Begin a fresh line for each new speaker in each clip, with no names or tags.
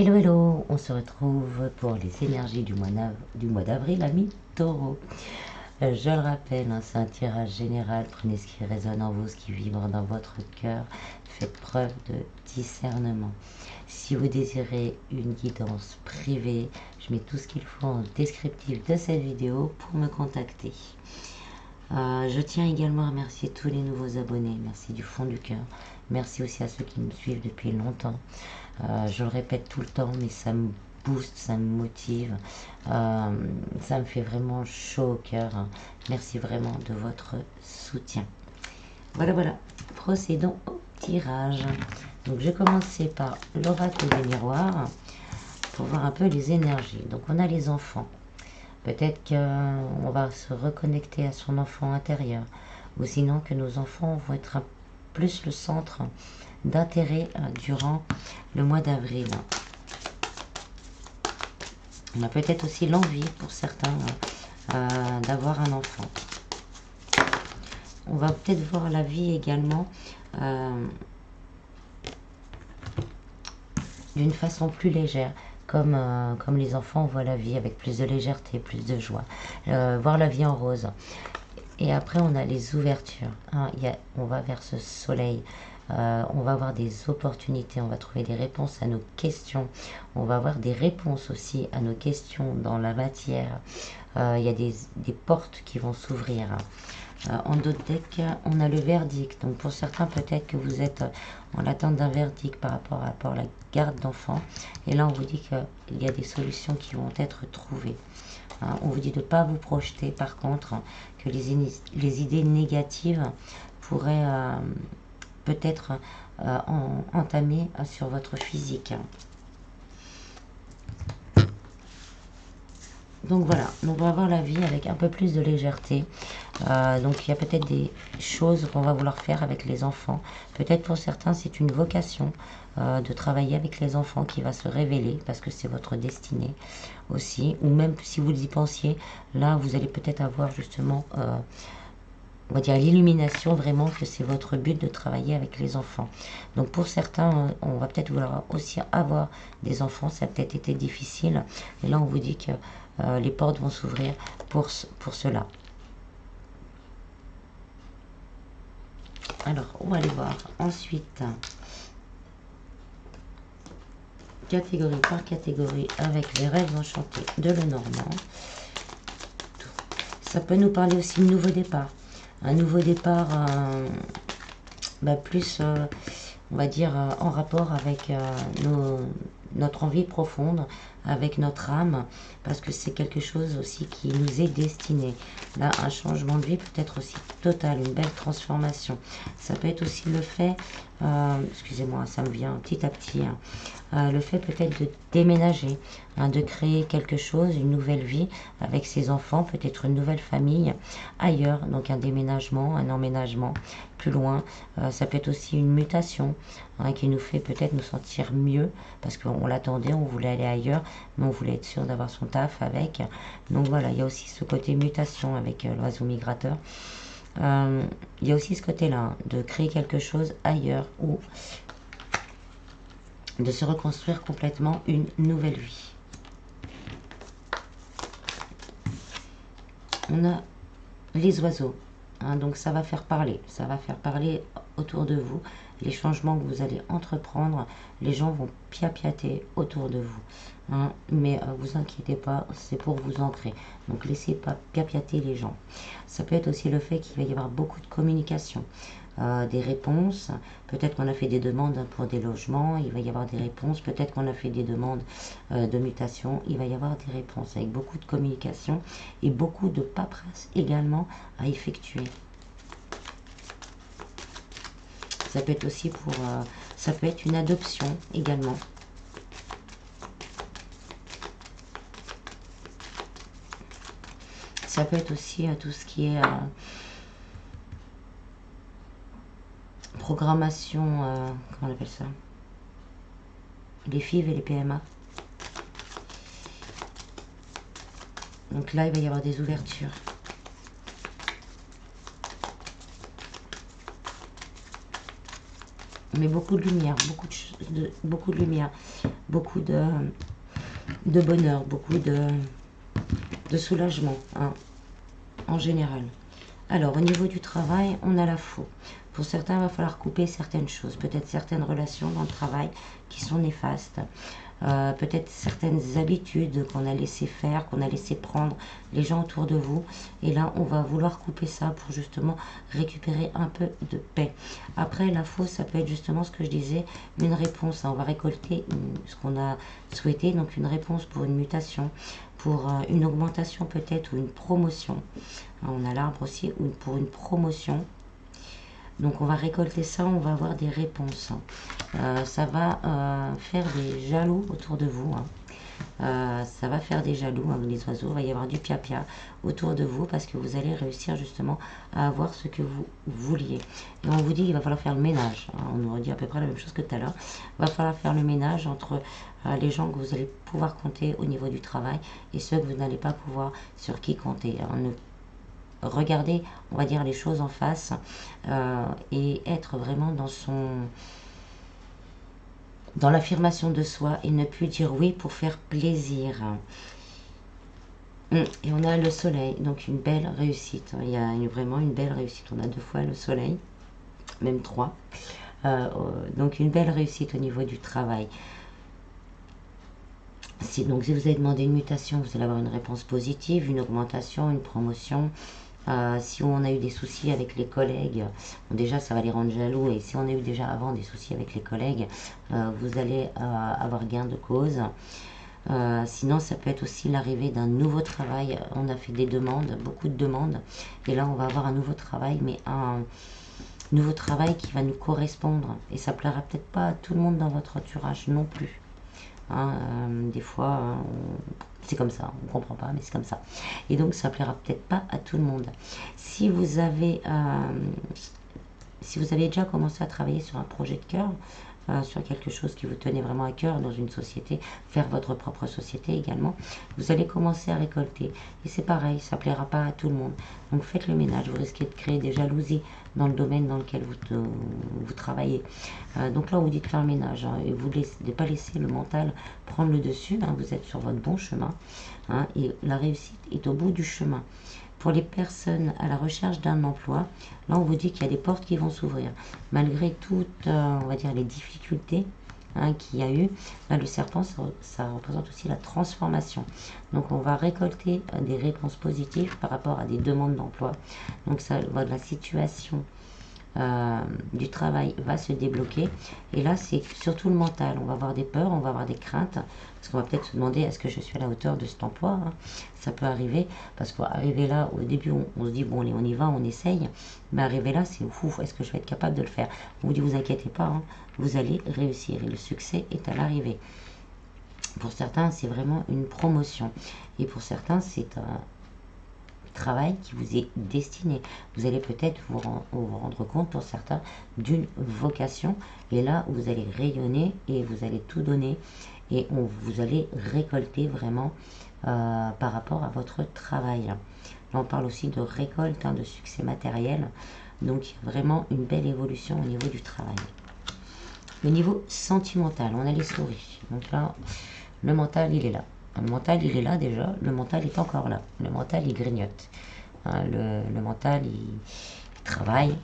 Hello, hello, on se retrouve pour les énergies du mois d'avril, amis taureaux. Je le rappelle, hein, c'est un tirage général, prenez ce qui résonne en vous, ce qui vibre dans votre cœur, faites preuve de discernement. Si vous désirez une guidance privée, je mets tout ce qu'il faut en descriptif de cette vidéo pour me contacter. Je tiens également à remercier tous les nouveaux abonnés, merci du fond du cœur. Merci aussi à ceux qui me suivent depuis longtemps. Je le répète tout le temps, mais ça me booste, ça me motive, ça me fait vraiment chaud au cœur. Merci vraiment de votre soutien. Voilà, procédons au tirage. Donc je vais commencer par l'oracle des miroirs pour voir un peu les énergies. Donc on a les enfants. Peut-être qu'on va se reconnecter à son enfant intérieur, ou sinon que nos enfants vont être plus le centre d'intérêt durant le mois d'avril. On a peut-être aussi l'envie pour certains d'avoir un enfant. On va peut-être voir la vie également d'une façon plus légère, comme les enfants voient la vie avec plus de légèreté, plus de joie. Voir la vie en rose. Et après, on a les ouvertures. Hein, on va vers ce soleil. On va avoir des opportunités. On va trouver des réponses à nos questions. On va avoir des réponses aussi à nos questions dans la matière. Il y a des portes qui vont s'ouvrir. En d'autres decks, on a le verdict. Donc pour certains, peut-être que vous êtes en attente d'un verdict par rapport à la garde d'enfants. Et là, on vous dit qu'il y a des solutions qui vont être trouvées. On vous dit de ne pas vous projeter, par contre, que les idées négatives pourraient peut-être entamer sur votre physique. Donc voilà, on va voir la vie avec un peu plus de légèreté. Donc il y a peut-être des choses qu'on va vouloir faire avec les enfants. Peut-être pour certains c'est une vocation de travailler avec les enfants qui va se révéler parce que c'est votre destinée aussi. Ou même si vous y pensiez, là vous allez peut-être avoir justement, on va dire l'illumination vraiment que c'est votre but de travailler avec les enfants. Donc pour certains, on va peut-être vouloir aussi avoir des enfants, ça a peut-être été difficile. Et là on vous dit que les portes vont s'ouvrir pour cela. Alors, on va aller voir ensuite, catégorie par catégorie, avec les rêves enchantés de Lenormand. Ça peut nous parler aussi de nouveau départ. Un nouveau départ plus, on va dire, en rapport avec notre envie profonde, avec notre âme, parce que c'est quelque chose aussi qui nous est destiné. Là, un changement de vie peut être aussi total, une belle transformation. Ça peut être aussi le fait, excusez-moi, ça me vient petit à petit, le fait peut-être de déménager, de créer quelque chose, une nouvelle vie avec ses enfants, peut-être une nouvelle famille ailleurs, donc un déménagement, un emménagement plus loin. Ça peut être aussi une mutation qui nous fait peut-être nous sentir mieux parce qu'on l'attendait, on voulait aller ailleurs, mais on voulait être sûr d'avoir son taf avec. Donc voilà, il y a aussi ce côté mutation avec l'oiseau migrateur. Il y a aussi ce côté-là, de créer quelque chose ailleurs ou de se reconstruire complètement une nouvelle vie. On a les oiseaux, donc ça va faire parler autour de vous. Les changements que vous allez entreprendre, les gens vont piapiater autour de vous. Mais vous inquiétez pas, c'est pour vous ancrer. Donc laissez pas piapiater les gens. Ça peut être aussi le fait qu'il va y avoir beaucoup de communication. Des réponses, peut-être qu'on a fait des demandes pour des logements, il va y avoir des réponses, peut-être qu'on a fait des demandes de mutation, il va y avoir des réponses avec beaucoup de communication et beaucoup de paperasse également à effectuer. Ça peut être aussi ça peut être une adoption également. Ça peut être aussi tout ce qui est programmation, comment on appelle ça, les FIV et les PMA. Donc là, il va y avoir des ouvertures. mais beaucoup de lumière, beaucoup de lumière, beaucoup de bonheur, beaucoup de soulagement, hein, en général. Alors, au niveau du travail, on a la faux. Pour certains, il va falloir couper certaines choses, peut-être certaines relations dans le travail qui sont néfastes, peut-être certaines habitudes qu'on a laissé faire, qu'on a laissé prendre les gens autour de vous. Et là, on va vouloir couper ça pour justement récupérer un peu de paix. Après, la faux, ça peut être justement ce que je disais, une réponse. On va récolter ce qu'on a souhaité, donc une réponse pour une mutation, pour une augmentation peut-être ou une promotion. On a l'arbre aussi pour une promotion. Donc on va récolter ça, on va avoir des réponses. Ça va faire des jaloux autour de vous. Ça va faire des jaloux, hein, les oiseaux. Il va y avoir du pia-pia autour de vous parce que vous allez réussir justement à avoir ce que vous vouliez. Et on vous dit qu'il va falloir faire le ménage. On nous redit à peu près la même chose que tout à l'heure. Il va falloir faire le ménage entre les gens que vous allez pouvoir compter au niveau du travail et ceux que vous n'allez pas pouvoir, sur qui compter. Regarder, on va dire, les choses en face et être vraiment dans l'affirmation de soi et ne plus dire oui pour faire plaisir. Et on a le soleil, donc une belle réussite. Il y a vraiment une belle réussite. On a 2 fois le soleil, même 3. Donc une belle réussite au niveau du travail. Donc si vous avez demandé une mutation, vous allez avoir une réponse positive, une augmentation, une promotion. Si on a eu des soucis avec les collègues, bon, déjà ça va les rendre jaloux, et si on a eu déjà avant des soucis avec les collègues, vous allez avoir gain de cause. Sinon ça peut être aussi l'arrivée d'un nouveau travail. On a fait des demandes, beaucoup de demandes, et là on va avoir un nouveau travail, mais un nouveau travail qui va nous correspondre, et ça plaira peut-être pas à tout le monde dans votre entourage non plus. Des fois, c'est comme ça, on ne comprend pas, mais c'est comme ça. Et donc, ça plaira peut-être pas à tout le monde. Si vous avez déjà commencé à travailler sur un projet de cœur, sur quelque chose qui vous tenait vraiment à cœur dans une société, faire votre propre société également, vous allez commencer à récolter. Et c'est pareil, ça plaira pas à tout le monde. Donc faites le ménage, vous risquez de créer des jalousies dans le domaine dans lequel vous travaillez. Donc là, on vous dit de faire le ménage, et vous ne pas laisser le mental prendre le dessus. Vous êtes sur votre bon chemin, et la réussite est au bout du chemin. Pour les personnes à la recherche d'un emploi, là on vous dit qu'il y a des portes qui vont s'ouvrir. Malgré toutes, on va dire, les difficultés qu'il y a eu, là, le serpent, ça représente aussi la transformation. Donc on va récolter des réponses positives par rapport à des demandes d'emploi. Donc ça, la situation du travail va se débloquer. Et là, c'est surtout le mental. On va avoir des peurs, on va avoir des craintes, parce qu'on va peut-être se demander est-ce que je suis à la hauteur de cet emploi. Ça peut arriver, parce qu'arriver là, au début, on se dit bon, allez, on y va, on essaye. Mais arriver là, c'est ouf, est-ce que je vais être capable de le faire? On vous dit, vous inquiétez pas, vous allez réussir, et le succès est à l'arrivée. Pour certains, c'est vraiment une promotion, et pour certains, c'est un travail qui vous est destiné. Vous allez peut-être vous rendre compte, pour certains, d'une vocation, et là vous allez rayonner et vous allez tout donner, et vous allez récolter vraiment par rapport à votre travail. Là on parle aussi de récolte, de succès matériel. Donc vraiment une belle évolution au niveau du travail. Le niveau sentimental, on a les souris. Donc là, le mental il est là. Le mental il est là déjà, le mental est encore là, le mental il grignote, le mental il travaille,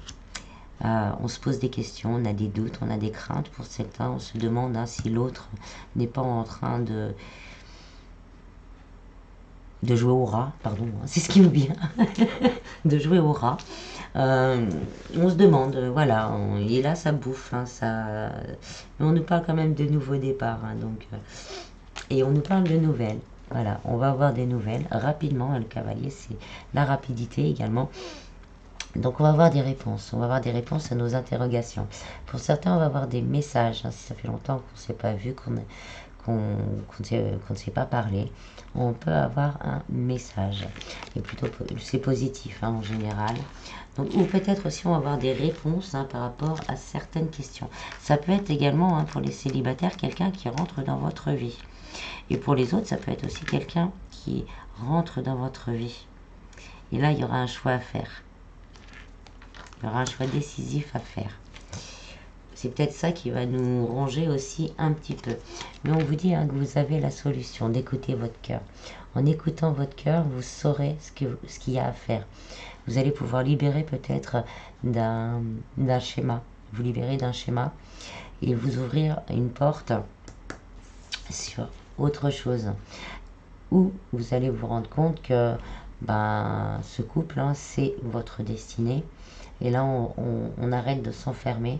on se pose des questions, on a des doutes, on a des craintes. Pour certains, on se demande si l'autre n'est pas en train de jouer au rat, pardon, c'est ce qui me vient, de jouer au rat. On se demande, voilà, et là ça bouffe, ça. Mais on nous parle quand même de nouveaux départs, donc. Et on nous parle de nouvelles. Voilà, on va avoir des nouvelles rapidement. Le cavalier, c'est la rapidité également. Donc on va avoir des réponses. On va avoir des réponses à nos interrogations. Pour certains, on va avoir des messages. Si ça fait longtemps qu'on ne s'est pas vu, qu'on ne s'est pas parlé, on peut avoir un message. Et plutôt, c'est positif en général. Donc, ou peut-être aussi on va avoir des réponses par rapport à certaines questions. Ça peut être également pour les célibataires, quelqu'un qui rentre dans votre vie. Et pour les autres, ça peut être aussi quelqu'un qui rentre dans votre vie. Et là, il y aura un choix à faire. Il y aura un choix décisif à faire. c'est peut-être ça qui va nous ronger aussi un petit peu. Mais on vous dit que vous avez la solution d'écouter votre cœur. En écoutant votre cœur, vous saurez ce qu'il y a à faire. Vous allez pouvoir libérer peut-être d'un schéma. Vous libérer d'un schéma et vous ouvrir une porte sur autre chose. Où vous allez vous rendre compte que ce couple, c'est votre destinée. Et là, on arrête de s'enfermer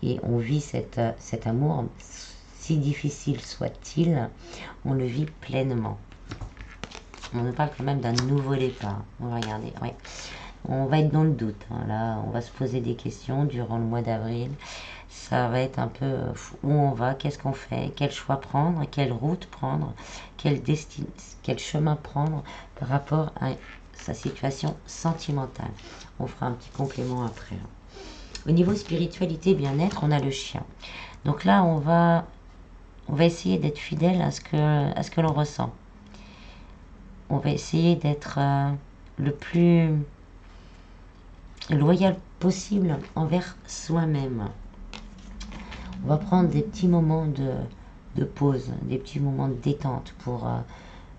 et on vit cet amour, si difficile soit-il, on le vit pleinement. On nous parle quand même d'un nouveau départ. On va regarder, ouais. On va être dans le doute. Là, on va se poser des questions durant le mois d'avril. Ça va être un peu où on va, qu'est-ce qu'on fait, quel choix prendre, quelle route prendre, quel chemin prendre par rapport à sa situation sentimentale. On fera un petit complément après. Au niveau spiritualité, bien-être, on a le chien. Donc là, on va essayer d'être fidèle à ce que l'on ressent. On va essayer d'être le plus loyal possible envers soi-même. On va prendre des petits moments de pause, des petits moments de détente pour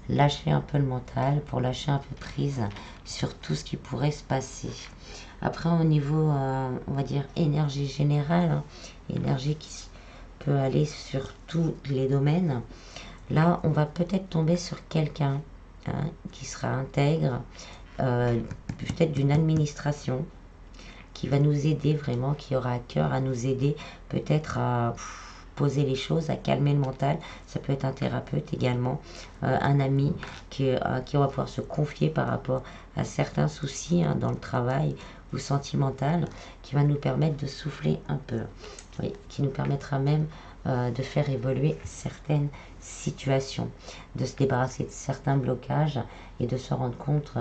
lâcher un peu le mental, pour lâcher un peu prise sur tout ce qui pourrait se passer. Après, au niveau, on va dire, énergie générale, énergie qui peut aller sur tous les domaines, là, on va peut-être tomber sur quelqu'un qui sera intègre, peut-être d'une administration, qui va nous aider vraiment, qui aura à cœur à nous aider peut-être à poser les choses, à calmer le mental. Ça peut être un thérapeute également, un ami qui va pouvoir se confier par rapport à certains soucis dans le travail ou sentimental, qui va nous permettre de souffler un peu. Oui, qui nous permettra même de faire évoluer certaines situations, de se débarrasser de certains blocages et de se rendre compte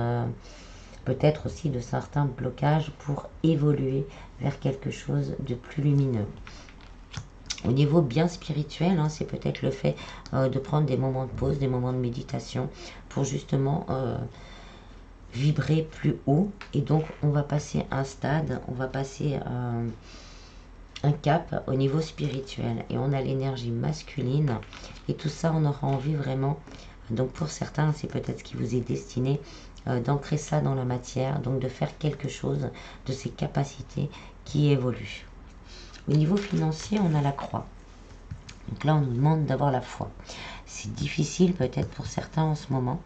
peut-être aussi de certains blocages pour évoluer vers quelque chose de plus lumineux. Au niveau bien spirituel, c'est peut-être le fait de prendre des moments de pause, des moments de méditation pour justement vibrer plus haut. Et donc on va passer un stade, on va passer un cap au niveau spirituel. Et on a l'énergie masculine et tout ça, on aura envie vraiment. Donc pour certains, c'est peut-être ce qui vous est destiné, d'ancrer ça dans la matière, donc de faire quelque chose de ces capacités qui évoluent. Au niveau financier, on a la croix. Donc là, on nous demande d'avoir la foi. C'est difficile peut-être pour certains en ce moment,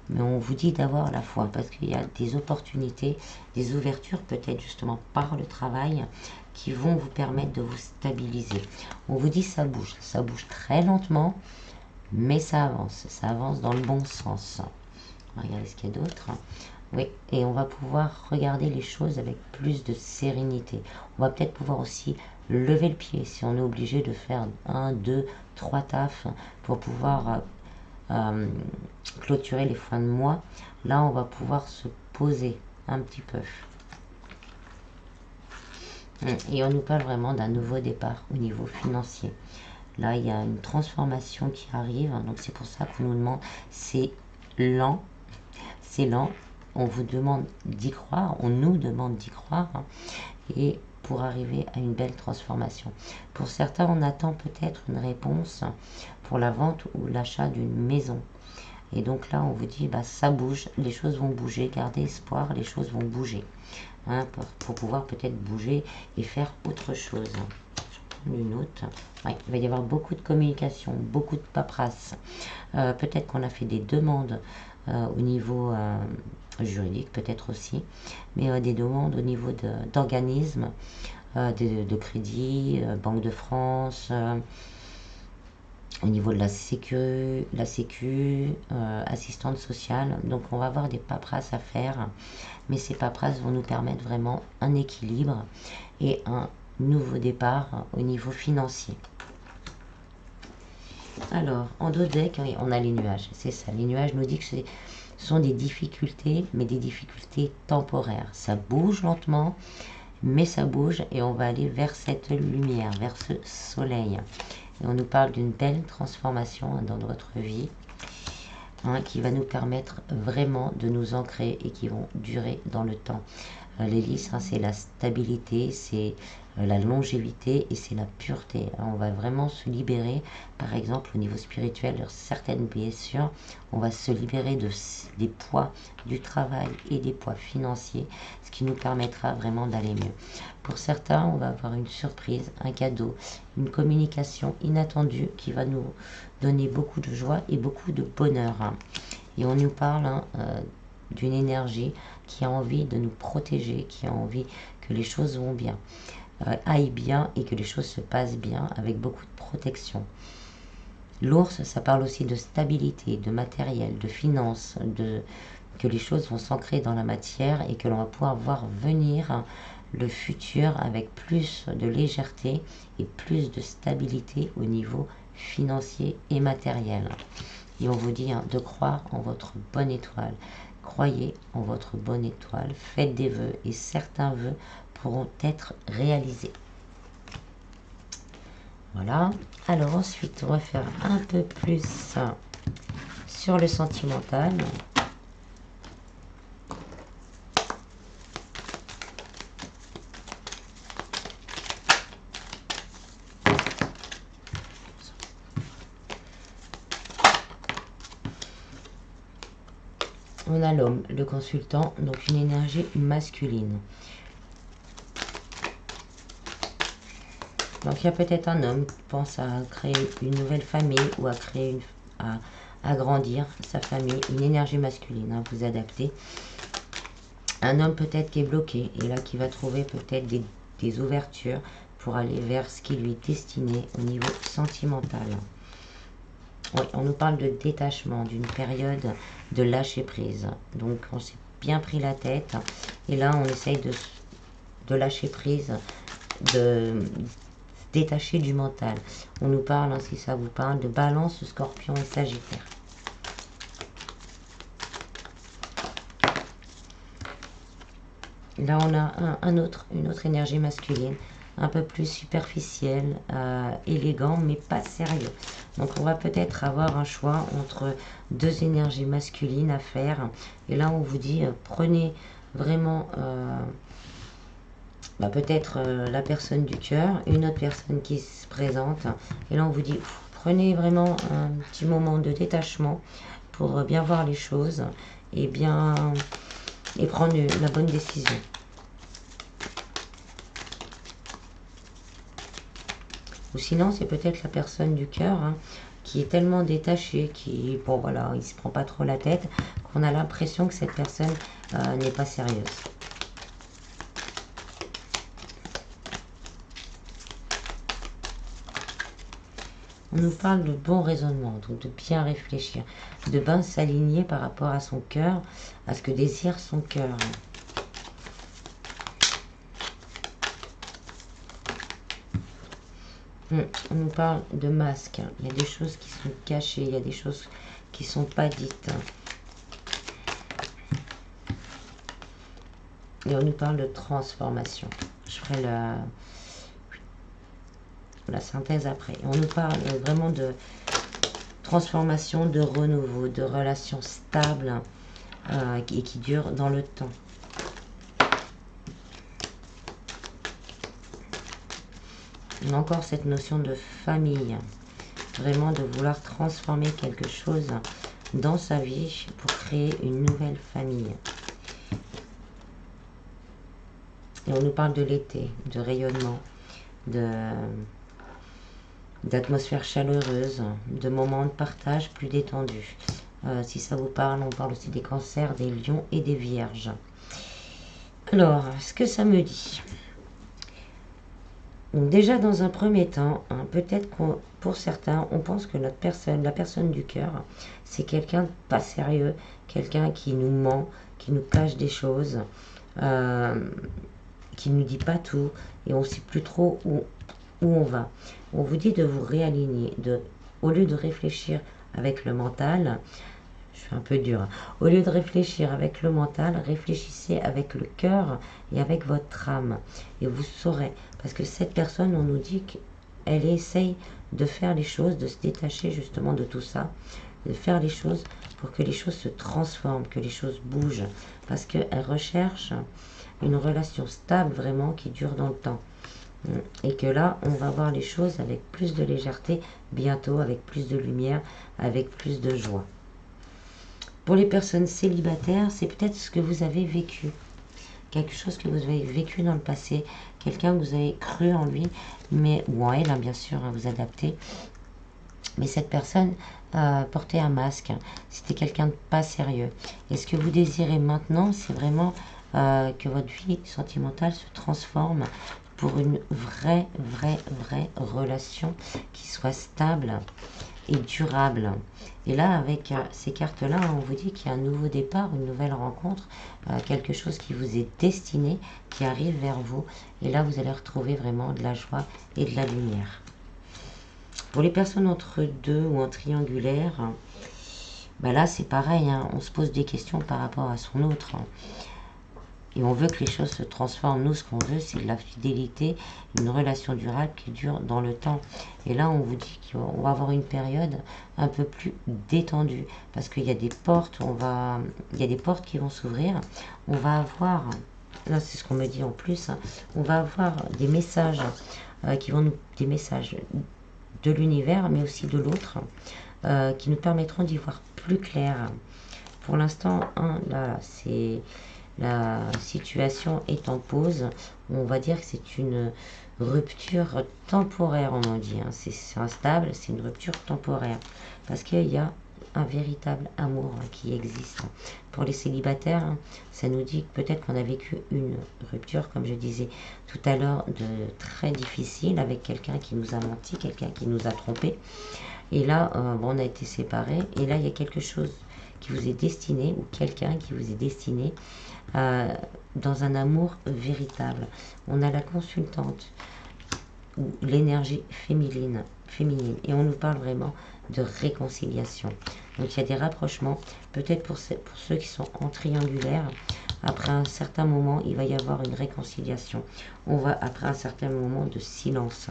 mais on vous dit d'avoir la foi parce qu'il y a des opportunités, des ouvertures peut-être justement par le travail qui vont vous permettre de vous stabiliser. On vous dit ça bouge très lentement, mais ça avance dans le bon sens. On va regarder ce qu'il y a d'autre. Oui, et on va pouvoir regarder les choses avec plus de sérénité. On va peut-être pouvoir aussi lever le pied si on est obligé de faire 1, 2, 3 tafs pour pouvoir clôturer les fins de mois. Là, on va pouvoir se poser un petit peu. Et on nous parle vraiment d'un nouveau départ au niveau financier. Là, il y a une transformation qui arrive, donc c'est pour ça qu'on nous demande, c'est lent, on vous demande d'y croire, on nous demande d'y croire, et pour arriver à une belle transformation. Pour certains, on attend peut-être une réponse pour la vente ou l'achat d'une maison. Et donc là, on vous dit, ça bouge, les choses vont bouger, gardez espoir, les choses vont bouger. Pour pouvoir peut-être bouger et faire autre chose. Je prends une note. Ouais, il va y avoir beaucoup de communication, beaucoup de paperasse. Peut-être qu'on a fait des demandes au niveau juridique, peut-être aussi, mais des demandes au niveau d'organismes, de crédit, Banque de France, au niveau de la sécu, assistante sociale. Donc on va avoir des paperasses à faire, mais ces paperasses vont nous permettre vraiment un équilibre et un nouveau départ au niveau financier. Alors, en dos de deck, on a les nuages. C'est ça, les nuages nous disent que ce sont des difficultés, mais des difficultés temporaires. Ça bouge lentement, mais ça bouge et on va aller vers cette lumière, vers ce soleil. Et on nous parle d'une belle transformation dans votre vie, qui va nous permettre vraiment de nous ancrer et qui vont durer dans le temps. L'hélice, hein, c'est la stabilité, c'est la longévité et c'est la pureté. On va vraiment se libérer, par exemple au niveau spirituel, de certaines blessures. On va se libérer des poids du travail et des poids financiers, ce qui nous permettra vraiment d'aller mieux. Pour certains, on va avoir une surprise, un cadeau, une communication inattendue qui va nous donner beaucoup de joie et beaucoup de bonheur. Et on nous parle, hein, d'une énergie qui a envie de nous protéger, qui a envie que les choses vont bien, aillent bien et que les choses se passent bien avec beaucoup de protection. L'ours, ça parle aussi de stabilité, de matériel, de finances, que les choses vont s'ancrer dans la matière et que l'on va pouvoir voir venir le futur avec plus de légèreté et plus de stabilité au niveau financier et matériel. Et on vous dit, hein, de croire en votre bonne étoile. Croyez en votre bonne étoile, faites des vœux et certains vœux pourront être réalisés. Voilà. Alors ensuite, on va faire un peu plus sur le sentimental. On a l'homme, le consultant, donc une énergie masculine. Donc il y a peut-être un homme qui pense à créer une nouvelle famille ou à créer à agrandir sa famille, une énergie masculine, hein, vous adaptez. Un homme peut-être qui est bloqué et là qui va trouver peut-être des ouvertures pour aller vers ce qui lui est destiné au niveau sentimental. Oui, on nous parle de détachement, d'une période de lâcher prise. Donc on s'est bien pris la tête et là on essaye de lâcher prise, de détacher du mental. On nous parle, hein, si ça vous parle, de Balance, Scorpion et Sagittaire. Là on a une autre énergie masculine, un peu plus superficielle, élégant mais pas sérieux. Donc on va peut-être avoir un choix entre deux énergies masculines à faire. Et là on vous dit, prenez vraiment peut-être la personne du cœur, une autre personne qui se présente. Et là on vous dit, prenez vraiment un petit moment de détachement pour bien voir les choses et prendre la bonne décision. Ou sinon, c'est peut-être la personne du cœur, hein, qui est tellement détachée, bon voilà, il se prend pas trop la tête, qu'on a l'impression que cette personne n'est pas sérieuse. On nous parle de bon raisonnement, donc de bien réfléchir, de bien s'aligner par rapport à son cœur, à ce que désire son cœur. On nous parle de masque. Il y a des choses qui sont cachées, il y a des choses qui ne sont pas dites. Et on nous parle de transformation. Je ferai la synthèse après. On nous parle vraiment de transformation, de renouveau, de relations stables et qui durent dans le temps. On a encore cette notion de famille, vraiment de vouloir transformer quelque chose dans sa vie pour créer une nouvelle famille. Et on nous parle de l'été, de rayonnement, d'atmosphère chaleureuse, de moments de partage plus détendus. Si ça vous parle, on parle aussi des cancers, des lions et des vierges. Alors, ce que ça me dit? Donc déjà dans un premier temps, hein, peut-être pour certains, on pense que la personne du cœur, c'est quelqu'un de pas sérieux, quelqu'un qui nous ment, qui nous cache des choses, qui nous dit pas tout, et on ne sait plus trop où on va. On vous dit de vous réaligner, au lieu de réfléchir avec le mental, je suis un peu dur, hein, au lieu de réfléchir avec le mental, réfléchissez avec le cœur et avec votre âme, et vous saurez. Parce que cette personne, on nous dit qu'elle essaye de faire les choses, de se détacher justement de tout ça, de faire les choses pour que les choses se transforment, que les choses bougent. Parce qu'elle recherche une relation stable vraiment qui dure dans le temps. Et que là, on va voir les choses avec plus de légèreté, bientôt avec plus de lumière, avec plus de joie. Pour les personnes célibataires, c'est peut-être ce que vous avez vécu. Quelque chose que vous avez vécu dans le passé, quelqu'un que vous avez cru en lui, mais ou en elle, hein, bien sûr, hein, vous adaptez. Mais cette personne portait un masque, c'était quelqu'un de pas sérieux. Et ce que vous désirez maintenant, c'est vraiment que votre vie sentimentale se transforme pour une vraie relation qui soit stable et durable. Et là, avec ces cartes-là, on vous dit qu'il y a un nouveau départ, une nouvelle rencontre, quelque chose qui vous est destiné, qui arrive vers vous. Et là, vous allez retrouver vraiment de la joie et de la lumière. Pour les personnes entre deux ou en triangulaire, bah là, c'est pareil, hein, on se pose des questions par rapport à son autre. Et on veut que les choses se transforment. Nous, ce qu'on veut, c'est de la fidélité, une relation durable qui dure dans le temps. Et là, on vous dit qu'on va avoir une période un peu plus détendue. Parce qu'il y a des portes, il y a des portes qui vont s'ouvrir. On va avoir, là c'est ce qu'on me dit en plus, hein, on va avoir des messages des messages de l'univers, mais aussi de l'autre, qui nous permettront d'y voir plus clair. Pour l'instant, hein, là, c'est... La situation est en pause. On va dire que c'est une rupture temporaire, on en dit. Hein. C'est instable, c'est une rupture temporaire. Parce qu'il y a un véritable amour qui existe. Pour les célibataires, hein, ça nous dit que peut-être qu'on a vécu une rupture, comme je disais tout à l'heure, de très difficile avec quelqu'un qui nous a menti, quelqu'un qui nous a trompé. Et là, on a été séparés. Et là, il y a quelque chose qui vous est destiné, ou quelqu'un qui vous est destiné dans un amour véritable. On a la consultante, ou l'énergie féminine, et on nous parle vraiment de réconciliation. Donc il y a des rapprochements, peut-être pour ceux qui sont en triangulaire, après un certain moment, il va y avoir une réconciliation. On va, après un certain moment de silence,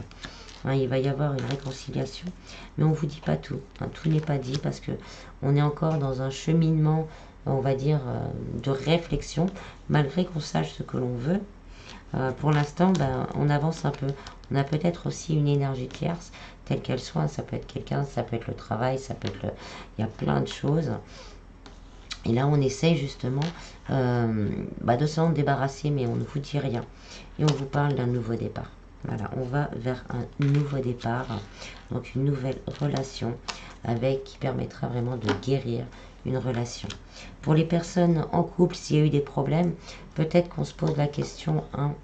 hein, il va y avoir une réconciliation, mais on ne vous dit pas tout. Hein, tout n'est pas dit parce que on est encore dans un cheminement, on va dire, de réflexion, malgré qu'on sache ce que l'on veut. Pour l'instant, on avance un peu. On a peut-être aussi une énergie tierce, telle qu'elle soit. Ça peut être quelqu'un, ça peut être le travail, ça peut être il y a plein de choses. Et là, on essaye justement de s'en débarrasser, mais on ne vous dit rien. Et on vous parle d'un nouveau départ. Voilà, on va vers un nouveau départ, donc une nouvelle relation qui permettra vraiment de guérir une relation. Pour les personnes en couple, s'il y a eu des problèmes, peut-être qu'on se pose la question, hein,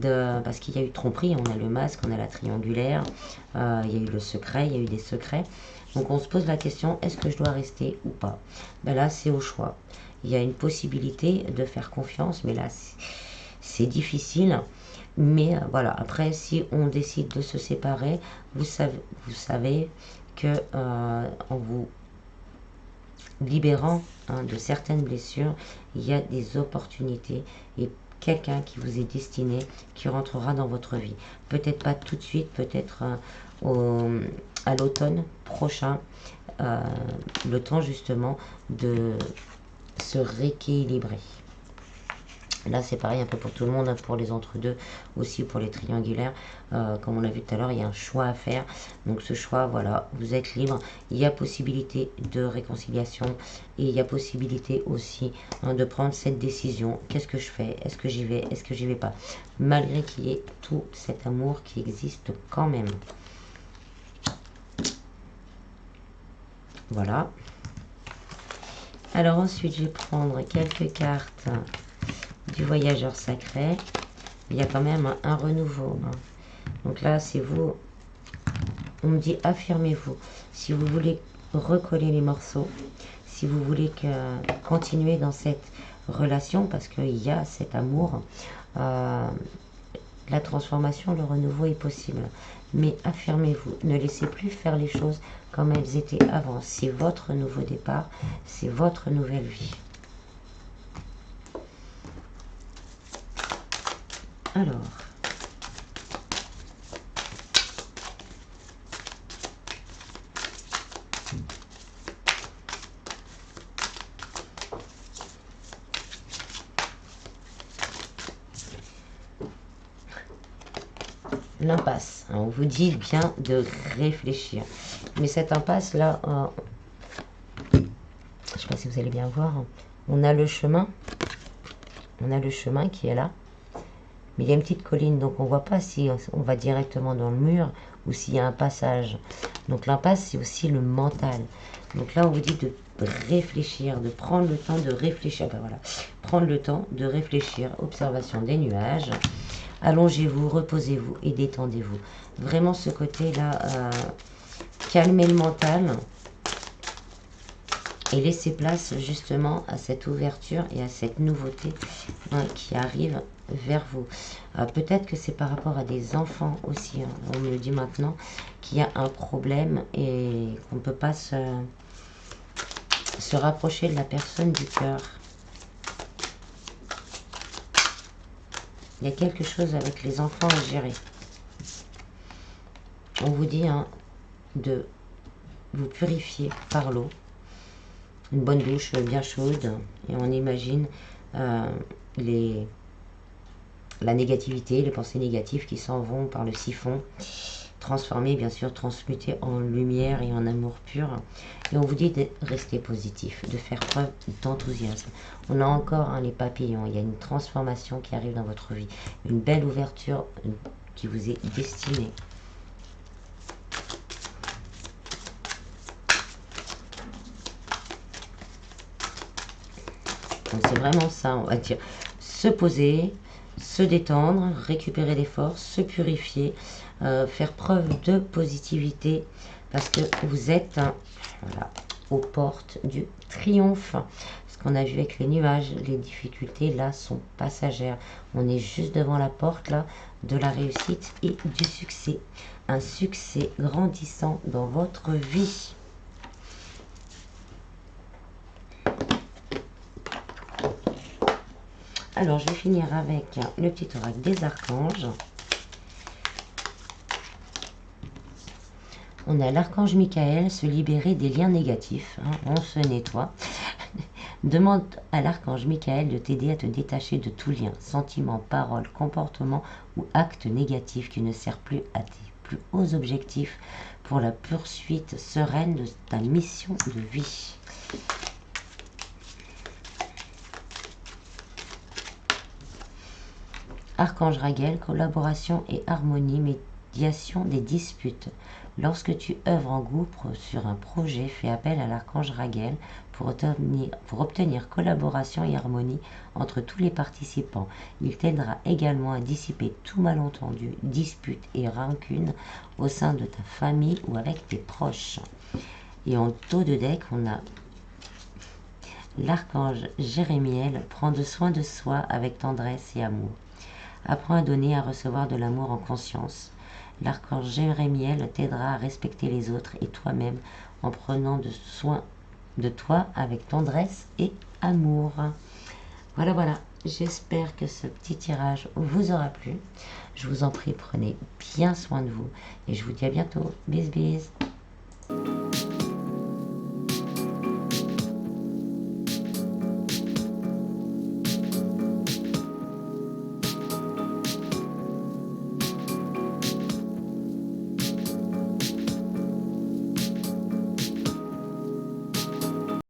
parce qu'il y a eu tromperie, on a le masque, on a la triangulaire, il y a eu le secret, il y a eu des secrets. Donc on se pose la question, est-ce que je dois rester ou pas? Là, c'est au choix. Il y a une possibilité de faire confiance, mais là, c'est difficile. Mais voilà, après, si on décide de se séparer, vous savez que en vous libérant, hein, de certaines blessures, il y a des opportunités et quelqu'un qui vous est destiné, qui rentrera dans votre vie. Peut-être pas tout de suite, peut-être à l'automne prochain, le temps justement de se rééquilibrer. Là, c'est pareil un peu pour tout le monde, hein, pour les entre-deux, aussi pour les triangulaires. Comme on l'a vu tout à l'heure, il y a un choix à faire. Donc ce choix, voilà, vous êtes libre. Il y a possibilité de réconciliation et il y a possibilité aussi, hein, de prendre cette décision. Qu'est-ce que je fais? Est-ce que j'y vais? Est-ce que j'y vais pas? Malgré qu'il y ait tout cet amour qui existe quand même. Voilà. Alors ensuite, je vais prendre quelques cartes du voyageur sacré. Il y a quand même un renouveau. Hein. Donc là, c'est vous. On me dit affirmez-vous. Si vous voulez recoller les morceaux, si vous voulez continuer dans cette relation, parce qu'il y a cet amour, la transformation, le renouveau est possible. Mais affirmez-vous. Ne laissez plus faire les choses comme elles étaient avant. C'est votre nouveau départ. C'est votre nouvelle vie. Alors, l'impasse. On vous dit bien de réfléchir. Mais cette impasse-là, je ne sais pas si vous allez bien voir, on a le chemin. On a le chemin qui est là. Mais il y a une petite colline, donc on ne voit pas si on va directement dans le mur ou s'il y a un passage. Donc l'impasse, c'est aussi le mental. Donc là, on vous dit de réfléchir, de prendre le temps de réfléchir. Ben voilà, prendre le temps de réfléchir. Observation des nuages. Allongez-vous, reposez-vous et détendez-vous. Vraiment ce côté-là, calmez le mental et laissez place justement à cette ouverture et à cette nouveauté qui arrive vers vous. Peut-être que c'est par rapport à des enfants aussi. On me le dit maintenant qu'il y a un problème et qu'on ne peut pas se rapprocher de la personne du cœur. Il y a quelque chose avec les enfants à gérer. On vous dit de vous purifier par l'eau. Une bonne douche bien chaude. Et on imagine la négativité, les pensées négatives qui s'en vont par le siphon. Transformer, bien sûr, transmuter en lumière et en amour pur. Et on vous dit de rester positif, de faire preuve d'enthousiasme. On a encore les papillons, il y a une transformation qui arrive dans votre vie. Une belle ouverture qui vous est destinée. Donc c'est vraiment ça, on va dire. Se poser, se détendre, récupérer des forces, se purifier, faire preuve de positivité parce que vous êtes voilà, aux portes du triomphe. Ce qu'on a vu avec les nuages, les difficultés là sont passagères. On est juste devant la porte là de la réussite et du succès. Un succès grandissant dans votre vie. Alors, je vais finir avec le petit oracle des archanges. On a l'archange Michael, se libérer des liens négatifs. On se nettoie. Demande à l'archange Michael de t'aider à te détacher de tout lien, sentiment, parole, comportement ou acte négatif qui ne sert plus à tes plus hauts objectifs pour la poursuite sereine de ta mission de vie. Archange Raguel, collaboration et harmonie, médiation des disputes. Lorsque tu œuvres en groupe sur un projet, fais appel à l'archange Raguel pour obtenir collaboration et harmonie entre tous les participants. Il t'aidera également à dissiper tout malentendu, dispute et rancune au sein de ta famille ou avec tes proches. Et en taux de deck, on a l'archange Jérémiel, prends soin de soi avec tendresse et amour. Apprends à donner et à recevoir de l'amour en conscience. L'archange Jérémiel t'aidera à respecter les autres et toi-même en prenant soin de toi avec tendresse et amour. Voilà, voilà. J'espère que ce petit tirage vous aura plu. Je vous en prie, prenez bien soin de vous. Et je vous dis à bientôt. Bis, bis.